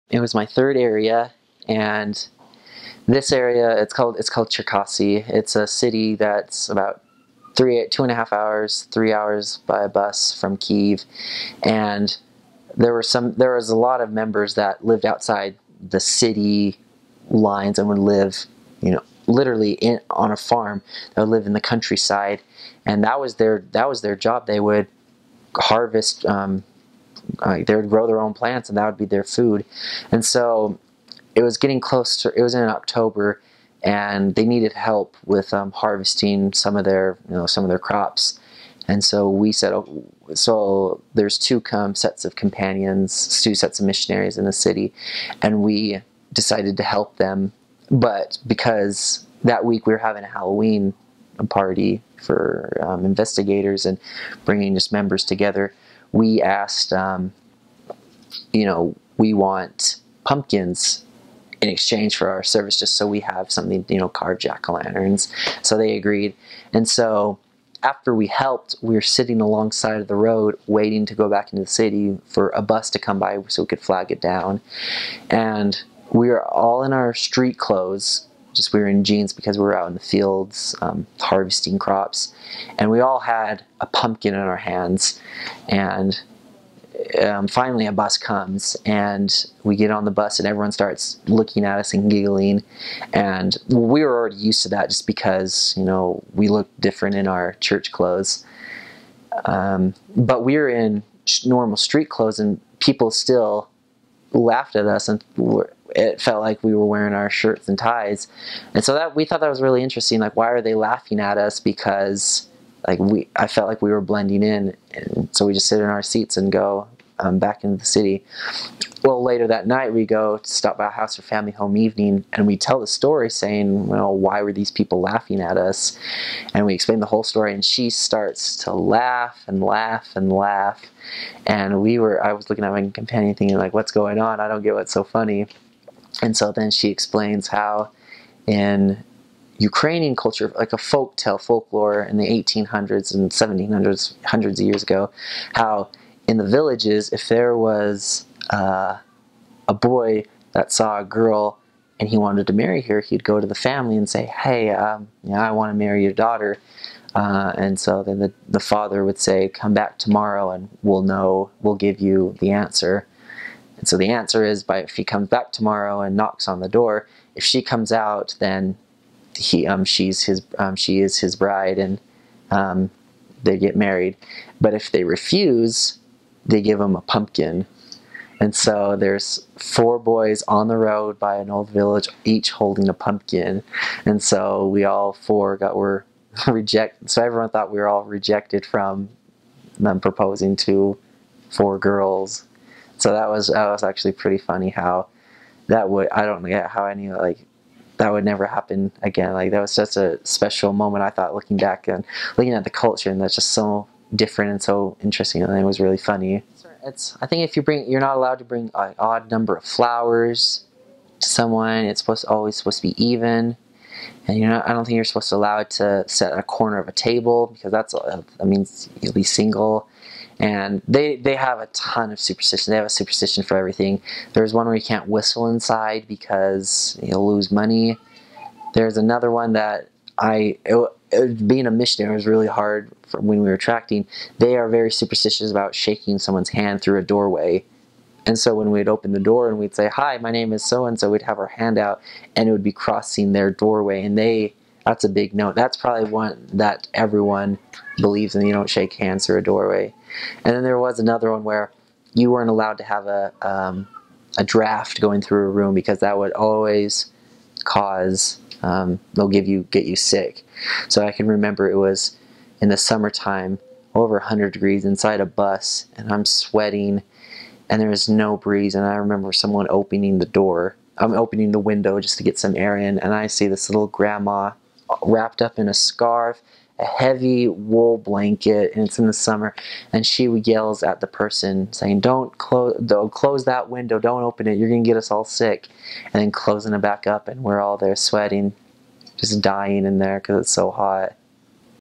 It was my third area, and this area, it's called Cherkasy. It's a city that's about 2.5 hours, 3 hours by a bus from Kyiv, and there was a lot of members that lived outside the city lines and would live, literally on a farm. They would live in the countryside, and that was their job. They would harvest. They would grow their own plants, and that would be their food. And so it was getting close to. It was in October, and they needed help with harvesting some of their crops. And so we said, so there's two sets of companions, two sets of missionaries in the city, and we decided to help them. But because that week we were having a Halloween party for investigators and bringing just members together, we asked, we want pumpkins in exchange for our service, just so we have something, carved jack-o'-lanterns. So they agreed. And so after we helped, we were sitting alongside of the road waiting to go back into the city for a bus to come by so we could flag it down. And we were all in our street clothes. Just we were in jeans because we were out in the fields harvesting crops. And we all had a pumpkin in our hands. And finally a bus comes, and we get on the bus, and everyone starts looking at us and giggling. And we were already used to that just because we looked different in our church clothes, but we were in normal street clothes, and people still laughed at us, and it felt like we were wearing our shirts and ties. And so we thought that was really interesting. Like, why are they laughing at us? Because I felt like we were blending in, and so we just sit in our seats and go back into the city. Well, later that night we go to stop by a house for family home evening, and we tell the story saying, why were these people laughing at us? And we explain the whole story, and she starts to laugh and laugh and laugh. And I was looking at my companion thinking, like, what's going on? I don't get what's so funny. And so then she explains how in Ukrainian culture, like a folklore in the 1800s and 1700s, hundreds of years ago, how in the villages, if there was a boy that saw a girl and he wanted to marry her, he'd go to the family and say, hey, I want to marry your daughter. And so then the father would say, come back tomorrow and we'll give you the answer. And so the answer is, if he comes back tomorrow and knocks on the door, if she comes out, then she is his bride, and they get married. But if they refuse, they give him a pumpkin. And so there's 4 boys on the road by an old village, each holding a pumpkin. And so we all 4 were rejected. So everyone thought we were all rejected from them proposing to 4 girls. So that was actually pretty funny how I don't get how any that would never happen again. Like, that was such a special moment, I thought, looking back and looking at the culture, and that's just so different and so interesting, and it was really funny. I think if you're not allowed to bring an odd number of flowers to someone. It's always supposed to be even, and I don't think you're supposed to allow it to sit at a corner of a table, because that means you'll be single. And they have a ton of superstitions. They have a superstition for everything. There's one where you can't whistle inside because you'll lose money. There's another one that being a missionary was really hard when we were tracting. They are very superstitious about shaking someone's hand through a doorway. And so when we'd open the door and we'd say, hi, my name is so-and-so, we'd have our hand out, and it would be crossing their doorway. And that's a big note. That's probably one that everyone believes in. You don't shake hands through a doorway. And then there was another one where you weren't allowed to have a draft going through a room, because that would always cause, they'll get you sick. So I can remember it was in the summertime, over 100 degrees inside a bus, and I'm sweating, and there was no breeze. And I remember someone opening the window just to get some air in, and I see this little grandma wrapped up in a scarf, a heavy wool blanket, and it's in the summer, and she yells at the person saying, don't close that window, don't open it, you're gonna get us all sick. And then closing it back up, and we're all there sweating, just dying in there because it's so hot.